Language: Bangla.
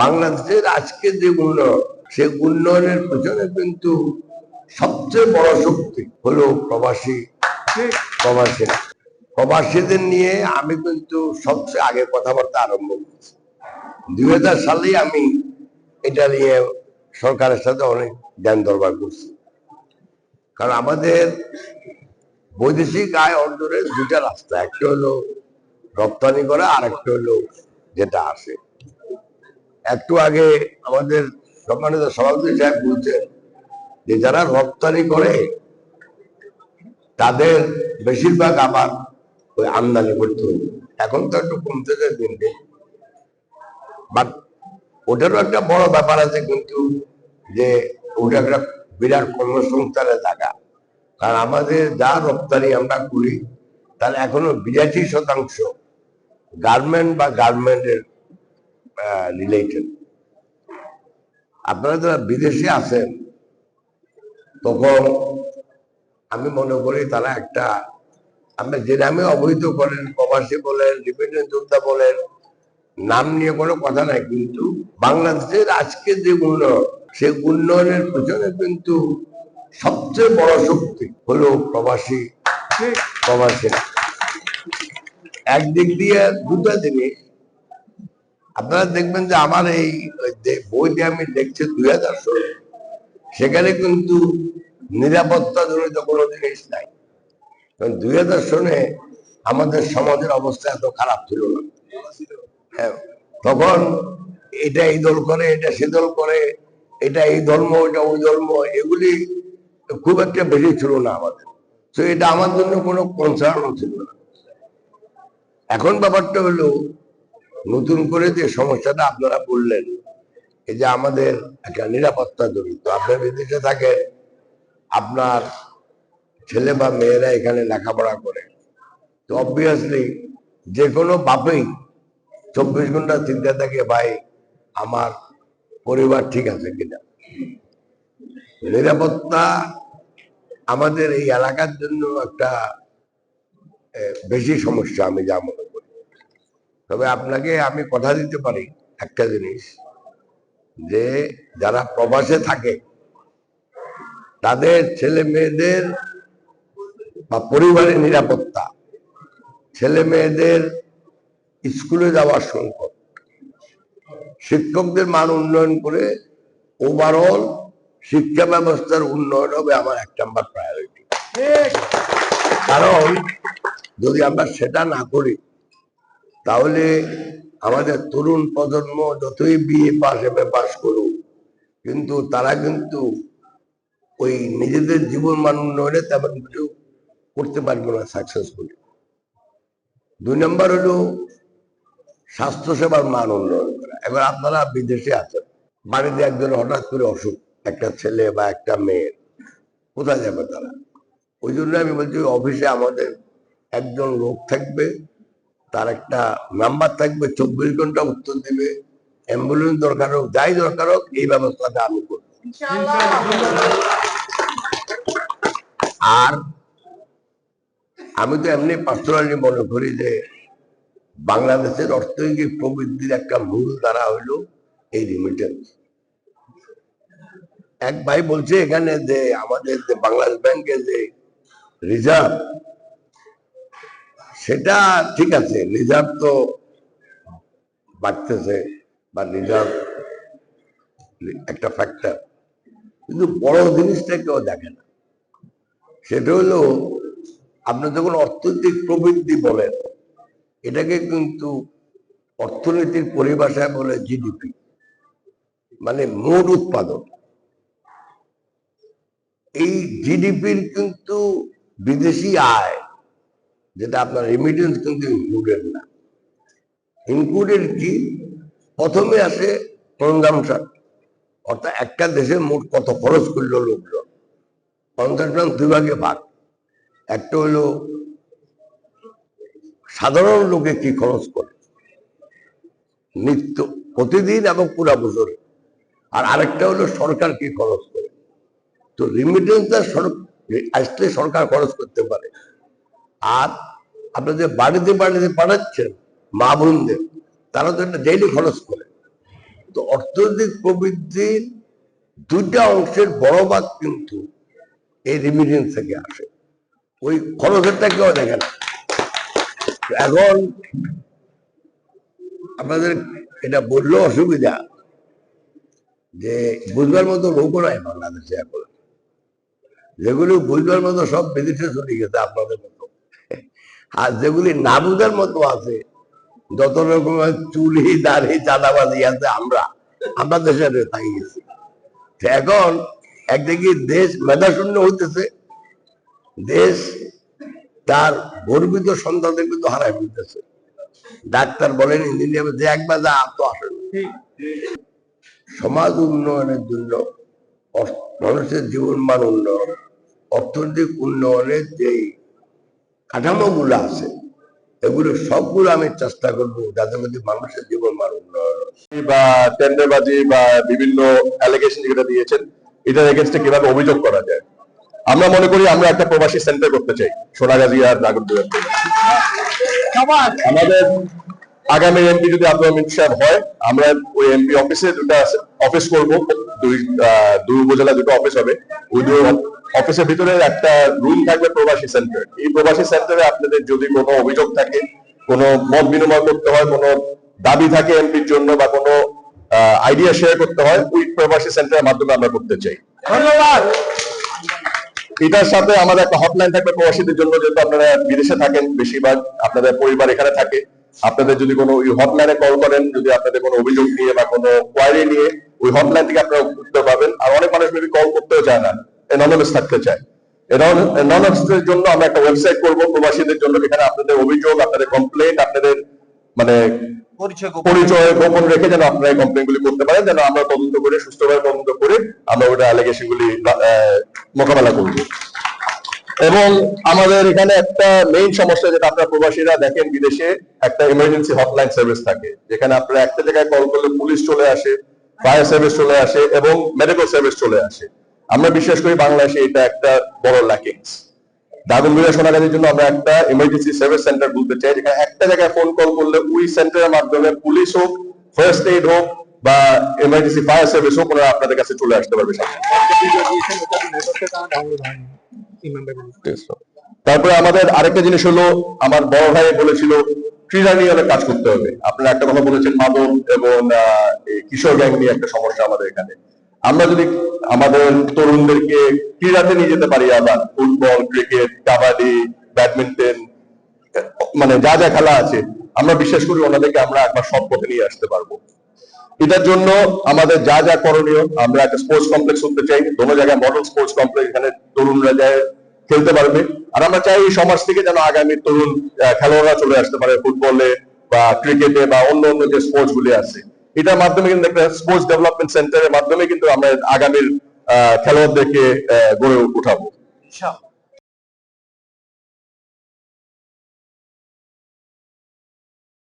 বাংলাদেশের আজকে যে উন্নয়ন, সেই উন্নয়নের পেছনে কিন্তু সবচেয়ে বড় শক্তি হলো প্রবাসীরা। প্রবাসীদের নিয়ে আমি কিন্তু সবচেয়ে আগে কথাবার্তা আরম্ভ করেছি। 2000 সালেই আমি এটা নিয়ে সরকারের সাথে অনেক জ্ঞান দরবার করছি। কারণ আমাদের বৈদেশিক আয় অর্জনের দুটা রাস্তা, একটা হলো রপ্তানি করা, আর একটা হলো যেটা আসে। একটু আগে আমাদের সম্মানিত সভাপতি সাহেব বলছেন যে যারা রপ্তানি করে তাদের বেশিরভাগ আবার ওই আমদানি করতে হবে। এখন তো একটু কমতেছে দিন দিন, বাট ওটারও একটা বড় ব্যাপার আছে কিন্তু, যে ওটা একটা বিরাট কর্মসংস্থানের জায়গা। কারণ আমাদের যা রপ্তানি আমরা করি তাহলে এখনো 82% গার্মেন্ট বা গার্মেন্টের রিলেটেড। আপনারা যারা বিদেশে আছেন তখন আমি মনে করি তারা একটা, আপনি যে নামে অবহিত করেন, প্রবাসী বলেন, রিমিটেন্স যোদ্ধা বলেন, নাম নিয়ে কোনো কথা নাই, কিন্তু বাংলাদেশের আজকে যে উন্নয়ন, সেই উন্নয়নের পেছনে কিন্তু সবচেয়ে বড় শক্তি হলো প্রবাসীরা। একদিক দিয়ে দুটো জিনিস আপনারা দেখবেন যে আমার এই বইটি আমি দেখছি 2000 সালে, সেখানে কিন্তু নিরাপত্তা জনিত কোনো জিনিস নাই। 2000 সনে আমাদের সমাজের অবস্থা এত খারাপ ছিল না। হ্যাঁ, তখন এটা এই দল করে, এটা সে দল করে, এটা এই ধর্ম, এটা ওই ধর্ম, এগুলি খুব একটা বেশি ছিল না আমাদের। তো এটা আমার জন্য কোনো কনসার্নও ছিল না। এখন ব্যাপারটা হলো নতুন করে যে সমস্যাটা আপনারা বললেন, এই যে আমাদের একটা নিরাপত্তা জড়িত, আপনার বিদেশে থাকে, আপনার ছেলে বা মেয়েরা এখানে লেখাপড়া করে, তো অবভিয়াসলি যে কোনো বাপেই 24 ঘন্টা চিন্তা থাকে, ভাই আমার পরিবার ঠিক আছে কিনা। নিরাপত্তা আমাদের এই এলাকার জন্য একটা বেশি সমস্যা আমি যা মনে করি। তবে আপনাকে আমি কথা দিতে পারি একটা জিনিস, যে যারা প্রবাসে থাকে তাদের ছেলে মেয়েদের বা পরিবারের নিরাপত্তা, ছেলে মেয়েদের স্কুলে যাওয়ার সংকট, শিক্ষকদের মান উন্নয়ন করে ওভারঅল শিক্ষা ব্যবস্থার উন্নয়ন হবে আমার 1 নম্বর প্রায়োরিটি। কারণ যদি আমরা সেটা না করি তাহলে আমাদের তরুণ প্রজন্ম যতই বিএ পাস এমএ পাস করুক, কিন্তু তারা কিন্তু ওই নিজেদের জীবন মান উন্নয়নে তেমন কিছু করতে পারবে না সাকসেসফুলি। 2 নম্বর হলো স্বাস্থ্যসেবার মান উন্নয়ন করা। এবার আপনারা বিদেশে আছেন, বাড়িতে একজন হঠাৎ করে অসুখ, একটা ছেলে বা একটা মেয়ে, কোথায় যাবে তারা? ওই জন্য আমি বলছি অফিসে আমাদের একজন লোক থাকবে, তার একটা নাম্বার থাকবে, 24 ঘন্টা উত্তর দেবে, অ্যাম্বুলেন্স দরকার হোক, যাই দরকার হোক, এই ব্যবস্থাটা আমি করব। আর আমি তো এমনি পার্সোনালি মনে করি যে বাংলাদেশের অর্থনৈতিক প্রবৃদ্ধির একটা মূল ধারা হইল এই রিমিটেন্স। এক ভাই বলছে এখানে যে আমাদের যে বাংলাদেশ ব্যাংকের যে রিজার্ভ, সেটা ঠিক আছে, রিজার্ভ তো বাড়তেছে বা রিজার্ভ একটা ফ্যাক্টর, কিন্তু বড় জিনিসটা কেউ দেখে না। সেটা হলো আপনি যখন অর্থনৈতিক প্রবৃদ্ধি বলেন, এটাকে কিন্তু অর্থনীতির পরিভাষায় বলে জিডিপি, মানে মোট উৎপাদন। এই জিডিপির কিন্তু বিদেশি আয়, যেটা আপনার রেমিটেন্স, কিন্তু ইনক্লুডেড না। ইনক্লুডেড কি? প্রথমে আসে কনজামশন, অর্থাৎ একটা দেশে মোট কত খরচ করলো লোকজন। কনজামশন 2 ভাগে ভাগ। একটা হলো সাধারণ লোকে কি খরচ করে নিত্য, প্রতিদিন এবং পুরা বছরে, আর আরেকটা হলো সরকার কি খরচ করে। তো রিমিটেন্সটা আসলে সরকার খরচ করতে পারে, আর আপনি যে বাড়িতে বাড়িতে পাঠাচ্ছেন মা বোনদের, তারা তো একটা ডেইলি খরচ করে। তো অর্থনৈতিক প্রবৃদ্ধির দুইটা অংশের বড় ভাগ কিন্তু এই রেমিটেন্স থেকে আসে, ওই খরচেরটা কেউ দেখে না। এখন আপনাদের এটা বললেও অসুবিধা যে বুঝবার মতো লোকও নাই বাংলাদেশে এখন, যেগুলি বুঝবার মতো সব বিদেশে চলে গেছে আপনাদের মতো, আর যেগুলি না বুঝার মতো আছে, যত রকমের চুলি দাড়ি চাঁদাবাজি আছে, আমরা দেশে থাকি গেছি। এখন একদিকে দেশ মেধাশূন্য হইতেছে, দেশ তার গর্বিত সন্তানদের কিন্তু হারাই ফেলতেছে। ডাক্তার বলেন, ইঞ্জিনিয়ার, যে একবার যা তো আসে না। সমাজ উন্নয়নের জন্য, মানুষের জীবন মান উন্নয়ন, অর্থনৈতিক উন্নয়নের যে কাঠামোগুলো আছে, এগুলো সবগুলো আমি চেষ্টা করবো যাতে করে মানুষের জীবন মান উন্নয়ন বা টেন্ডারবাজি বা বিভিন্ন অ্যালিগেশন যেটা দিয়েছেন, এটার এগেইনস্টে কিভাবে অভিযোগ করা যায়। আমরা মনে করি আমরা একটা প্রবাসী সেন্টার করতে চাই সোনাগাজী আর নাগরদুয়ার। আমাদের আগামী এমপি যদি আব্দুল মিন্টু সাহেব হয়, আমরা ওই এমপি অফিসে দুটো অফিস করবো, দুই উপজেলা দুটো অফিস হবে। ওই দুই অফিসের ভিতরে একটা রুম থাকবে প্রবাসী সেন্টার। এই প্রবাসী সেন্টারে আপনাদের যদি কোনো অভিযোগ থাকে, কোনো মত বিনিময় করতে হয়, কোনো দাবি থাকে এমপির জন্য, বা কোনো আইডিয়া শেয়ার করতে হয়, ওই প্রবাসী সেন্টারের মাধ্যমে আমরা করতে চাই। ধন্যবাদ। এটার সাথে আমাদের একটা হটলাইন থাকবে প্রবাসীদের জন্য, যেহেতু আপনারা বিদেশে থাকেন, বেশিরভাগ আপনাদের পরিবার এখানে থাকে। আপনাদের যদি কোনো ওই হটলাইনে কল করেন, যদি আপনাদের কোনো অভিযোগ নিয়ে বা কোনো কোয়ারি নিয়ে, ওই হটলাইন থেকে আপনারা উত্তর পাবেন। আর অনেক মানুষ মেবি কল করতেও চায় না, অ্যানোনিমাস থাকতে চায়। অ্যানোনিমাসের জন্য আমরা একটা ওয়েবসাইট করবো প্রবাসীদের জন্য, যেখানে আপনাদের অভিযোগ, আপনাদের কমপ্লেইন, আপনাদের মানে পরিচয় গোপন রেখে যেন আপনারা এই কমপ্লেইন গুলি করতে পারেন, যেন আমরা তদন্ত করে, সুষ্ঠুভাবে তদন্ত করে আমরা ওটা অ্যালিগেশন গুলি মোকাবেলা করব। এবং আমাদের এখানে একটা মেইন সমস্যা, যেটা আপনারা প্রবাসীরা দেখেন বিদেশে, একটা ইমার্জেন্সি হটলাইন সার্ভিস থাকে, যেখানে আপনারা একটা জায়গায় কল করলে পুলিশ চলে আসে, ফায়ার সার্ভিস চলে আসে এবং মেডিকেল সার্ভিস চলে আসে। আমরা বিশ্বাস করি বাংলাদেশে এটা একটা বড় ল্যাকিংস। দাগনভূঞা সোনাগাজীর জন্য আমরা একটা ইমার্জেন্সি সার্ভিস সেন্টার বলতে চাই, যেখানে একটা জায়গায় ফোন কল করলে ওই সেন্টারের মাধ্যমে পুলিশ হোক, ফার্স্ট এইড হোক বা ইমার্জেন্সি ফায়ার সার্ভিস হোক, ওনারা আপনাদের কাছে চলে আসতে পারবে। তারপরে আমাদের আরেকটা জিনিস হলো, আমার বড় ভাই বলেছিল ক্রীড়া নিয়ে অনেক কাজ করতে হবে। আপনারা একটা কথা বলেছেন, মাদক এবং কিশোর গ্যাং নিয়ে একটা সমস্যা আমাদের এখানে। আমরা যদি আমাদের তরুণদেরকে ক্রীড়াতে নিয়ে যেতে পারি, আবার ফুটবল, ক্রিকেট, কাবাডি, ব্যাডমিন্টন, মানে যা যা খেলা আছে, আমরা বিশ্বাস করি ওনাদেরকে আমরা একবার সব পথে নিয়ে আসতে পারবো। এটার জন্য আমাদের যা যা করণীয়, আমরা একটা স্পোর্টস কমপ্লেক্স করতে চাই, কোনো জায়গায় মডেল স্পোর্টস কমপ্লেক্স, এখানে তরুণরা যায় খেলতে পারবে। আর আমরা চাই এই সমাজ থেকে যেন আগামী তরুণ খেলোয়াড়রা চলে আসতে পারে ফুটবলে বা ক্রিকেটে বা অন্য অন্য যে স্পোর্টস গুলি আছে। এটার মাধ্যমে কিন্তু একটা স্পোর্টস ডেভেলপমেন্ট সেন্টারের মাধ্যমে কিন্তু আমরা আগামীর খেলোয়াড়দেরকে গড়ে উঠাবো।